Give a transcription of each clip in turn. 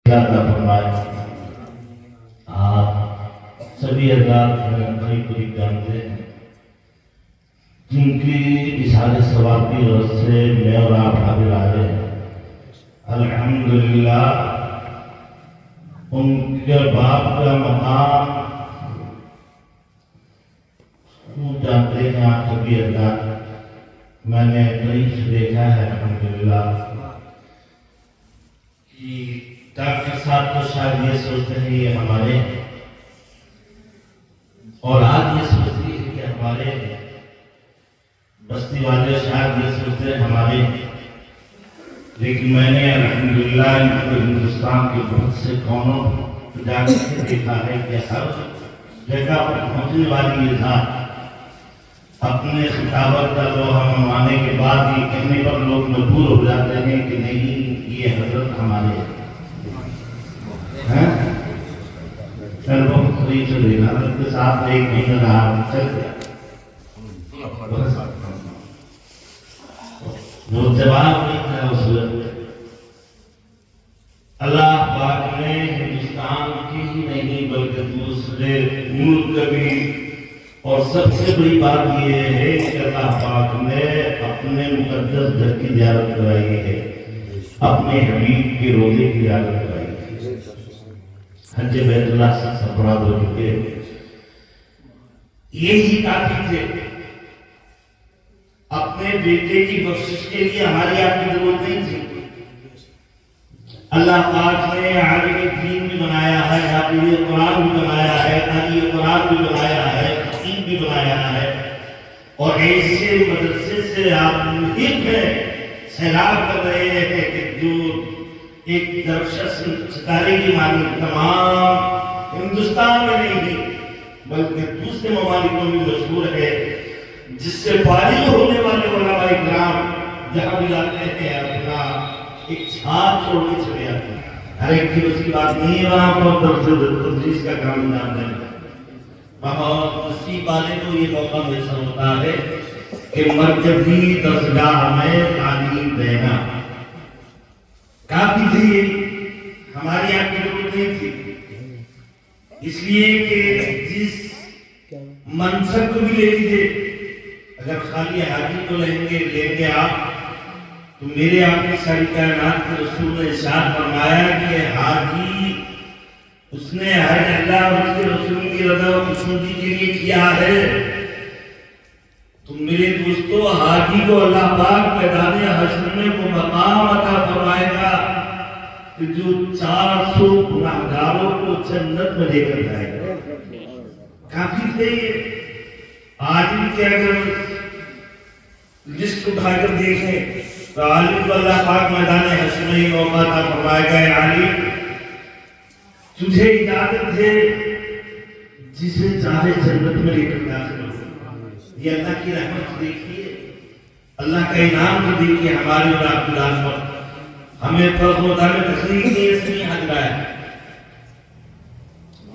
اللہ فرمائے آپ سبھی حضرات بڑی بڑی جانتے ہیں جن کی اشارے ثواب کی غرض سے میں اور آپ حاضر آئے ہیں۔ الحمدللہ ان کے باپ کا مقام جانتے ہیں آپ سبھی حضرات، میں نے قریب سے دیکھا ہے الحمدللہ کہ ڈاکٹر صاحب تو شاید یہ سوچتے ہیں یہ ہمارے ہیں، اور آج یہ سوچتی ہے کہ ہمارے ہیں، بستی والے شاید یہ سوچتے ہیں ہمارے ہیں، لیکن میں نے الحمدللہ ان کو ہندوستان کے بہت سے کونوں جا کے دیکھا ہے کہ ہر جگہ پر پہنچنے والی یہ ذات اپنے خطابت کا لوہا منوانے کے بعد یہ کہنے پر لوگ مجبور ہو جاتے ہیں کہ نہیں یہ حضرت ہمارے ہیں۔ چل بہت قریب سے دیکھا حضرت کے ساتھ ایک مہینہ رہا، چل گیا وہ جواب نہیں تھا اس وقت۔ اللہ پاک نے ہندوستان کی ہی نہیں بلکہ دوسرے ملک بھی، اور سب سے بڑی بات یہ ہے کہ اللہ پاک نے اپنے مقدس گھر کی زیارت کرائی ہے، اپنے حبیب کے روضے کی زیارت کرائی ہے۔ حج بیت اللہ سے سفرات ہو چکے، یہی کافی تھے۔ اپنے بیٹے کی بخشش کے لیے ہماری آپ کی ضرورت نہیں تھی۔ اللہ پاک نے عالم دین بھی بنایا ہے، حافظ قرآن بھی بنایا ہے، قاری قرآن بھی بنایا ہے، خطیب بھی بنایا ہے، اور ایسے مدرسے سے آپ ملک میں سیلاب کر رہے ہیں کہ جو ایک درفشہ ستارے کی مانند تمام ہندوستان میں نہیں بلکہ دوسرے ممالکوں میں مشہور ہے، جس سے فارغ ہونے والے علماء کرام جہاں بھی جاتے ہیں اپنا ایک چھاپ چھوڑ کے چلے آتے ہیں۔ ہر ایک کی اس کی بات نہیں ہے، وہاں پر تدریس کا کام انجام دیں، وہاں نصیب والے کو یہ موقع میسر ہوتا ہے کہ مرکزی درسگاہ میں تعلیم دینا۔ کافی تھی، ہماری آپ کی ضرورت نہیں تھی، اس لیے کہ جس منصب کو بھی لے لیجیے، اگر خالی حاجی کو لیں گے آپ تو میرے آپ کی ساری کائنات کے رسول نے ارشاد فرمایا کہ حاجی اس نے حج اللہ اور اس کے رسول کی رضا و خوشنودی کے لیے کیا ہے، تو میرے دوستو حاجی کو اللہ پاک میدان حشر میں وہ مقام عطا فرمائے گا کہ جو 400 گناہگاروں کو جنت میں لے کر جائے گا۔ کافی تھے یہ۔ آج بھی کہ اگر لسٹ اٹھا کر دیکھیں تو عالم کو اللہ پاک میدان حشر میں یہ موقع عطا فرمائے گا، اے عالم تجھے اجازت ہے جسے چاہے جنت میں لے کر داخل ہو۔ یہ اللہ کی رحمت دیکھیے، اللہ کا انعام کو دیکھیے ہمارے اور آپ کی راہ پر۔ ہمیں فرض ہوتا ہے تقریر نہیں اس لیے حاضر آیا،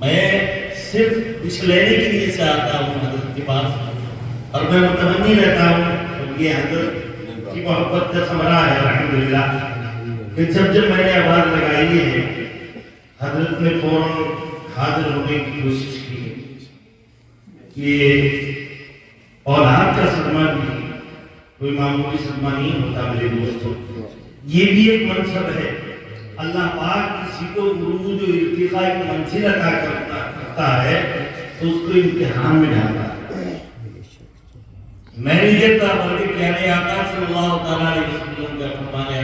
میں صرف کچھ لینے کے لیے سے آتا ہوں حضرت کے پاس، اور میں متمنی رہتا ہوں یہ حضرت کی محبت کا ثمرہ ہے الحمدللہ کہ جب میں نے آواز لگائی ہے حضرت نے فوراً حاضر ہونے کی کوشش کی کہ اولاد کا صدمہ بھی کوئی معمولی صدمہ نہیں ہوتا میرے دوستوں، یہ بھی ایک منصب ہے۔ اللہ پاک کسی کو عروج و ارتقاء کی منزل عطا کرتا ہے تو اس کو امتحان میں ڈالتا ہے۔ میں نہیں کہتا بلکہ پیارے آقا صلی اللہ تعالیٰ علیہ وسلم کا فرمان ہے،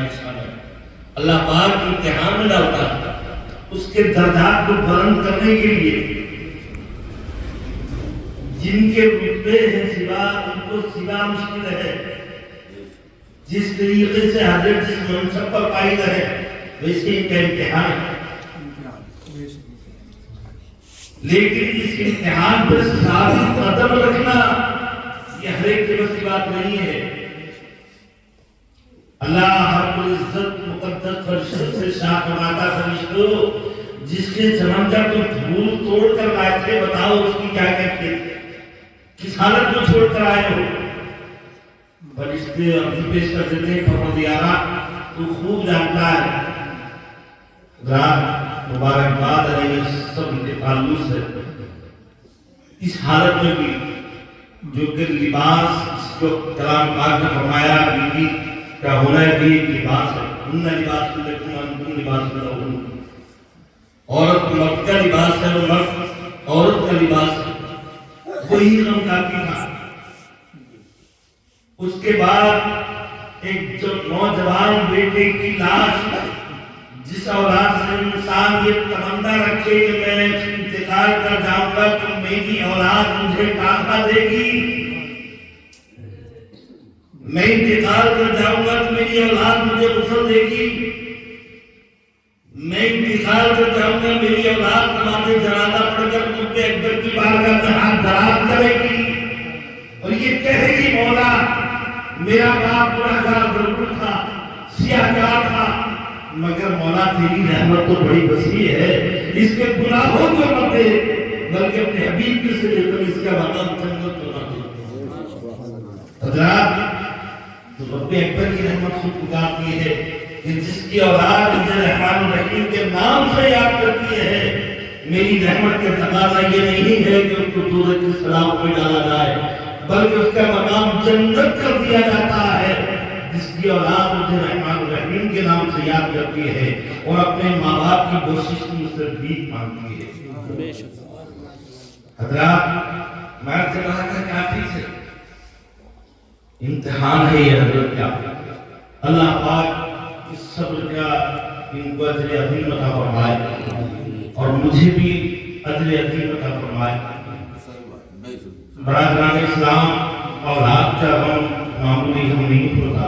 اللہ پاک امتحان میں ڈالتا ہے اس کے درجات کو بلند کرنے کے لیے۔ جن کے رتبے ہیں سوا ان کو سوا مشکل ہے، جس طریقے سے حضرت جس منصب پر قائد ہے ویسے ان کا امتحان ہے، لیکن اس امتحان پر ثابت قدم رکھنا یہ ہر ایک کے بس کی بات نہیں ہے۔ اللہ رب العزت مقدس فرشتوں سے شاہ فرماتا فرشتوں جس کے سمندر کو دھول توڑ کر لائے تھے بتاؤ اس کی کیا کیفیت، کس حالت میں چھوڑ کر آئے ہو؟ فرشتے عرض پیش کر دیتے ہیں پروردگارا تو خوب جانتا ہے رات مبارکباد علیہ سب کے تعلق سے اس حالت میں بھی جو کہ لباس جو کلام پاک نے فرمایا بیوی کا ہونا بھی ایک لباس ہے، ان لباس لکم انتم لباس لہن، عورت مرد کا لباس ہے اور مرد عورت کا لباس ہے، وہی غم کافی تھا۔ اس کے بعد ایک جو نوجوان بیٹے کی لاش، جس اولاد سے انسان یہ تمنا رکھے کہ میں انتقال کر جاؤں گا تو میری اولاد مجھے کافا دے گی، میں انتقال کر جاؤں گا تو میری اولاد مجھے غسل دے گی، میں انتقال کر جاؤں گا میری اولاد نماز جنازہ پڑھ کر مجھ اکبر کی بارگاہ میں ہاتھ دراز کرے گی اور یہ کہے گی مولا میرا باپ گنہگار ضرور تھا، سیاہکار تھا، مگر مولا تیری رحمت تو بڑی وسیع ہے، اس کے گناہوں کو مت دے بلکہ اپنے حبیب کے سے لے کر اس کا مقام جنت کو نہ دے۔ حضرات تو رب اکبر کی رحمت سے پکارتی ہے کہ جس کی اولاد مجھے رحمان الرحیم کے نام سے یاد کرتی ہے، میری رحمت کا تقاضا یہ نہیں ہے کہ اس کو دوزخ کے سلاخ میں ڈالا جائے بلکہ اس کا مقام جنت کر دیا جاتا ہے۔ جس کی اولاد مجھے رحمان الرحیم کے نام سے یاد کرتی ہے اور اپنے ماں باپ کی کوشش کی مجھ سے بھیک مانگتی ہے۔ حضرات میں چلا تھا کافی سے امتحان ہے یہ حضرت کا، اللہ پاک اس صبر کا ان کو اجر عظیم عطا فرمائے اور مجھے بھی اجر عظیم عطا فرمائے۔ برادران اسلام اولاد کا غم معمولی غم نہیں ہوتا،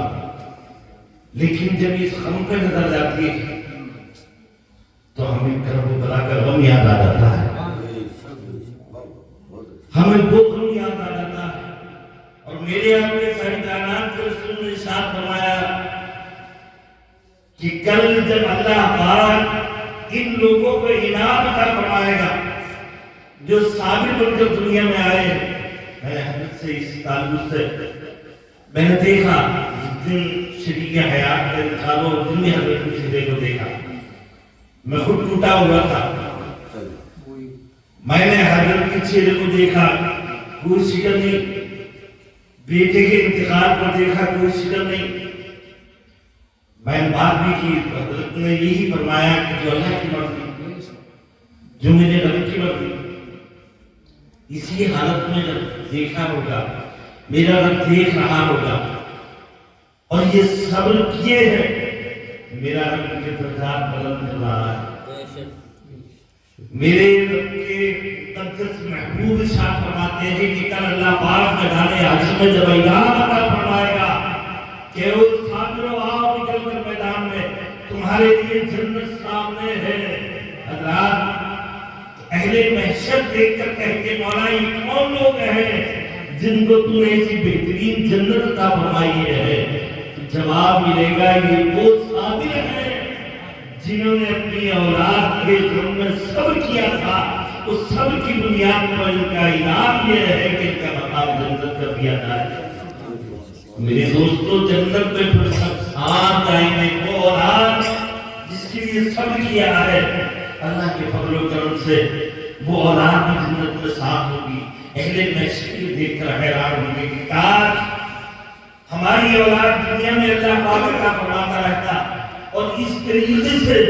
لیکن جب اس غم پہ نظر جاتی ہے تو ہمیں کرب و بلا کا غم یاد آ جاتا ہے، ہمیں وہ غم یاد آ جاتا ہے۔ اور میرے آپ کے ساری کائنات کے رسول نے ارشاد فرمایا کہ کل جب اللہ پاک ان لوگوں کو انعام عطا فرمائے گا جو ثابت بن کر دنیا میں آئے، میں نے حضرت سے اس تعلق سے میں نے دیکھا جس دن شریک حیات کے انسانوں دن میں حضرت کے چہرے کو دیکھا، میں خود ٹوٹا ہوا تھا، میں نے حضرت کے چہرے کو دیکھا، کوئی شکر نہیں، بیٹے کے انتقال پر دیکھا، کوئی شکر نہیں۔ میں نے بات بھی کی، حضرت نے یہی فرمایا کہ جو اللہ کی مرضی، جو میرے رب کی مرضی، اسی حالت میں جب دیکھا ہوگا میرا رب دیکھ رہا ہوگا اور یہ صبر کیے ہیں، میرا رب کے درجات بلند کر رہا ہے۔ میرے رب کے مقدس محبوب ارشاد فرماتے ہیں کہ کل اللہ پاک میدان حشر میں جب اعلان عطا فرمائے گا کہ او صابرو آؤ نکل کر میدان میں، تمہارے لیے جنت سامنے ہے۔ حضرات اہل محشر دیکھ کر کہہ کے مولا یہ کون لوگ ہیں جن کو تو نے ایسی بہترین جنت عطا فرمائی ہے؟ جواب ملے گا یہ وہ صابر ہیں جنہوں نے اپنی اولاد کے ظلم میں صبر کیا تھا، اس صبر کی بنیاد پر ان کا انعام یہ ہے کہ ان کا مقام جنت کر دیا جائے۔ میرے دوستو جنت میں پھر سب ساتھ جائیں گے، وہ اولاد جس کے لیے صبر کیا ہے، اللہ کے فضل و کرم سے وہ اولاد بھی جنت میں ساتھ ہوگی۔ اہل محشر کو دیکھ کر حیران ہوں گے کہ کاش ہماری اولاد دنیا میں اللہ پاک کا فرماتا رہتا اور اس طریقے سے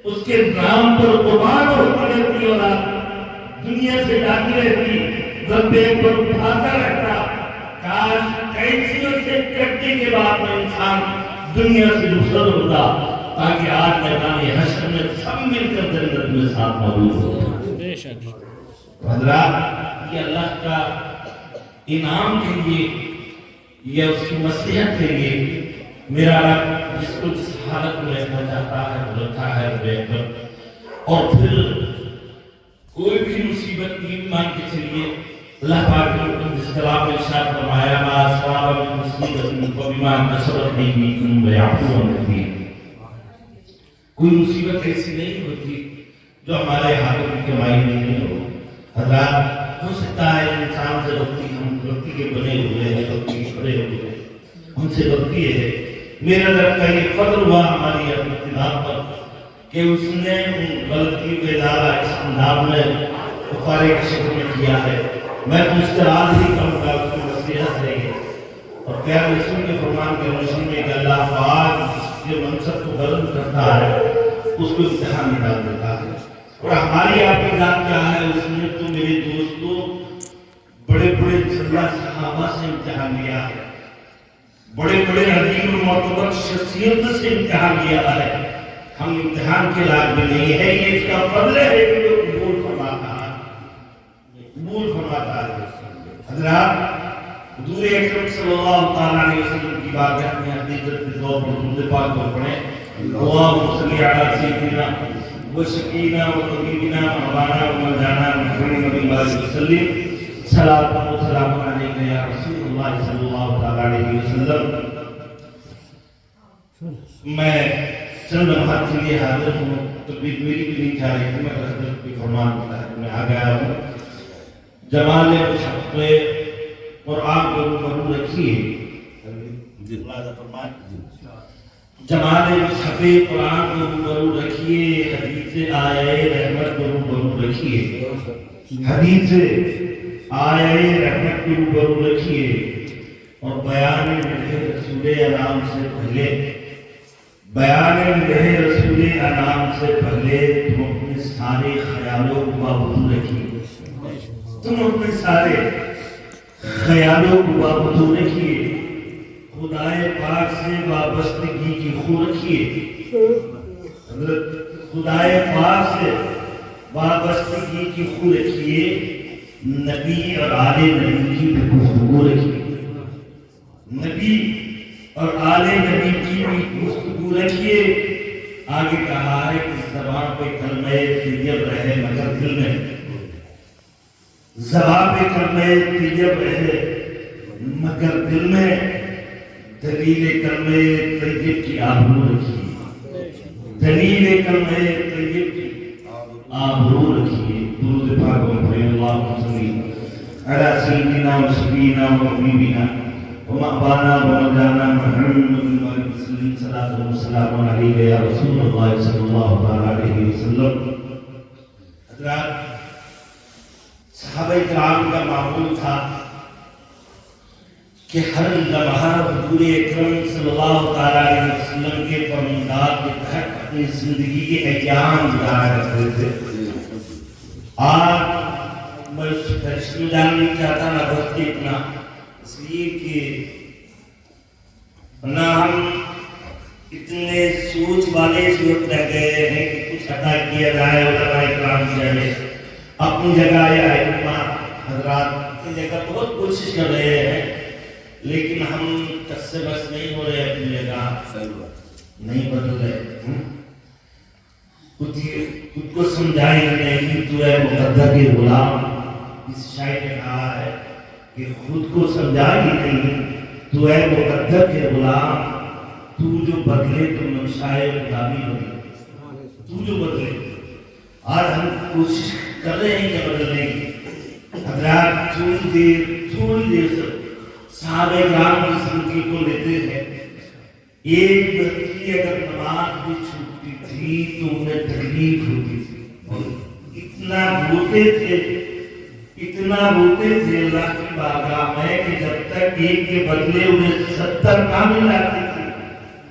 اس کے نام پر قربان ہوتی رہتی اولاد دنیا سے جاتی رہتی، رب پر اٹھاتا رہتا۔ کاش کینچیوں سے کٹنے کے بعد میں انسان دنیا سے رخصت ہوتا تاکہ آج میدان حشر میں سب مل کر جنت میں ساتھ موجود ہو۔ حضرات یہ اللہ کا انعام کے لیے یا اس کی مصلحت کے لیے میرا رب جس کو جس حالت میں رکھنا چاہتا ہے وہ رکھا ہے بہتر۔ اور پھر کوئی بھی مصیبت نہیں مان کے چلیے، اللہ پاک نے جس کلام میں ارشاد فرمایا ما اصاب من مصیبت فبما کسبت ایدیکم ویعفو عن کثیر۔ کوئی مصیبت ایسی نہیں ہوتی جو ہمارے ہاتھوں کی کمائی نہیں ہو۔ حضرات ہو سکتا ہے انسان سے غلطی کے بنے ہوئے ہیں، غلطی کے کھڑے ہوئے ہیں، ہم سے غلطی ہے، میرا رب کا یہ فضل ہوا ہماری ابتدا پر کہ اس نے غلطی کا ادارہ اس انداز میں افارے کی شکل میں کیا ہے. میں تو اس کا راز ہی کروں گا اس کی نصیحت رہی ہے. اور پیارے رسول کے فرمان کی روشنی میں کہ اللہ پاک جس کے منصب کو بلند کرتا ہے اس کو امتحان میں ڈال دیتا ہے. اور ہماری آپ کی ذات کیا ہے؟ اس نے تو میرے دوستوں بڑے بڑے صحابہ سے امتحان لیا ہے, بڑے بڑے عظیم اور معتبر شخصیت سے امتحان لیا ہے. ہم امتحان کے لائق بھی نہیں ہے, یہ اس کا فضل ہے کہ جو قبول فرماتا ہے, قبول فرماتا ہے. حضرات حضور اکرم صلی اللہ تعالیٰ علیہ وسلم کی بارگاہ میں حقیقت کے طور پر درود پاک کو پڑھیں. اللہم صلی علی سیدنا و شفیعنا و طبیبنا و مولانا و مرجانا محمد صلی اللہ علیہ وسلم. صلاۃ و سلام علیک یا رسول اللہ صلی اللہ تعالیٰ علیہ وسلم. میں چند لمحات کے لیے حاضر ہوں. تقریر میری بھی نہیں چاہ رہی تھی, میں حضرت کی فرمان مطابق میں آ گیا ہوں. جمال مشق قرآن کو روبرو رکھیے, جمال مصحف قرآن کو روبرو رکھیے, حدیث آیے رحمت کو روبرو رکھیے, حدیث آیے رحمت کو روبرو رکھیے. اور بیان مدح رسول انام سے پہلے, بیان مدح رسول انام سے پہلے تم اپنے سارے خیالوں کو بابود رکھیے, تم اپنے سارے خیالوں کو بابود رکھیے. خدائے پاک سے وابستگی کی خو رکھیے, خدائے پاک سے وابستگی کی خو رکھیے. نبی اور آل نبی کی بھی گفتگو رکھیے, نبی اور آل نبی کی بھی گفتگو رکھیے. آگے کہا ہے کہ زبان پہ کلمہ طیب رہے مگر دل میں, زبان پہ کلمہ طیب رہے مگر دل میں دلیل کلمہ طیب کی آبرو رکھیے, دلیل کلمہ طیب کی آبرو رکھیے. درود پاک کو پڑھیں. اللہم صلی علی سیدنا و شفیعنا و حبیبنا و مولانا و مرجانا محمد صلی اللہ علیہ وسلم علیہ یا رسول اللہ صلی اللہ علیہ وسلم. حضرات صحابہ کرام کا معمول تھا کہ ہر لمحہ حضور اکرم صلی اللہ تعالیٰ علیہ وسلم کے فرمودات کے تحت اپنی زندگی کے ایام گزارا کرتے تھے. آج میں فرشتوں جان نہیں چاہتا نہ بس اتنا, اس لیے کہ نہ ہم اتنے سوچ والے اس وقت رہ گئے ہیں کہ کچھ عطا کیا جائے, علماء اکرام جائے اپنی جگہ یا علماء حضرات اپنی جگہ بہت کوشش کر رہے ہیں, لیکن ہم کس سے بس نہیں ہو رہے, اپنی جگہ نہیں بدل رہے. خود کو سمجھائی نہیں تو اے مقدر کے غلام. اس شاعر نے کہا ہے کہ خود کو سمجھائی نہیں تو اے مقدر کے غلام, تو جو بدلے تو منشائے خدا بھی بدلے, تو جو بدلے. آج ہم کوشش کر رہے ہیں کہ بدلنے کی. حضرات تھوڑی دیر سے صحابہ کرام کی زندگی کو لیتے ہیں. ایک بچی اگر نماز بھی چھوٹتی تھی تو انہیں تکلیف ہوتی تھی, اتنا روتے تھے, اتنا روتے تھے اللہ کی بارگاہ میں کہ جب تک ایک کے بدلے انہیں 70 نہ مل جاتی تھی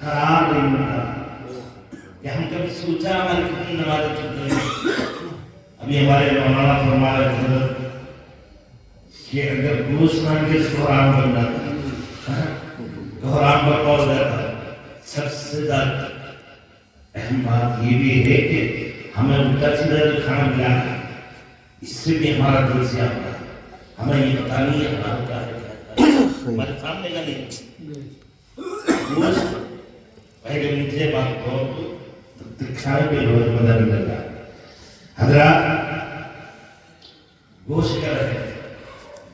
قرار نہیں ملتا. کہ ہم کبھی سوچا ہماری کتنی نمازیں چھوٹ رہی ہیں. ابھی ہمارے مولانا فرما رہے تھے کہ اگر گوشت نہ ملے تو قرآن بن جاتا, قرآن پر پڑھ جاتا. سب سے زیادہ اہم بات یہ بھی ہے کہ ہمیں الٹا سیدھا جو کھانا ملا ہے اس سے بھی ہمارا دل سے آتا ہے. ہمیں یہ پتا نہیں ہے ہمارا کیا ہے, ہمارے سامنے کا نہیں. پہلے مجھے بات کو دکھانے پہ بہت مزہ نہیں لگا. حضرات گوشت کر رہے ہیں,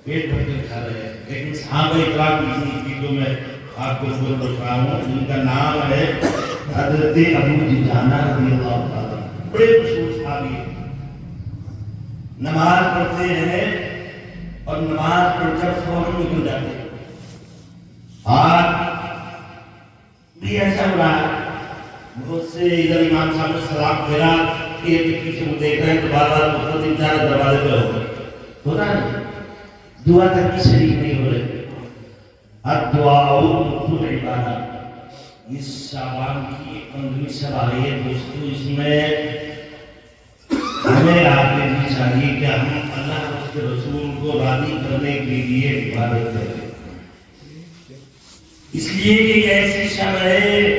پیٹ بھر کے کھا رہے ہیں, لیکن صحابہ اکرام کی زندگی کو میں آپ کو ضرور بتا رہا ہوں. ان کا نام ہے حضرت ابو دجانہ رضی اللہ تعالیٰ, بڑے مشہور صحابی ہیں. نماز پڑھتے ہیں اور نماز پڑھ کر فوراً نکل جاتے ہیں. آج بھی ایسا ہو رہا ہے مجھ سے ادھر امام صاحب نے سلام پھیرا، پھر پیچھے وہ دیکھ رہے ہیں تو بار بار مختلف انسان دروازے پہ ہوتا ہے، دعا تک بھی شریک نہیں ہو رہے۔ الدعاء مفت عبادت، اس شعبان کی 15ویں شب آ رہی ہے دوستو، اس میں ہمیں آپ بھی چاہیے کہ ہم اللہ اور اس کے رسول کو راضی کرنے کے لیے عبادت کریں، اس لیے کہ ایسی شب ہے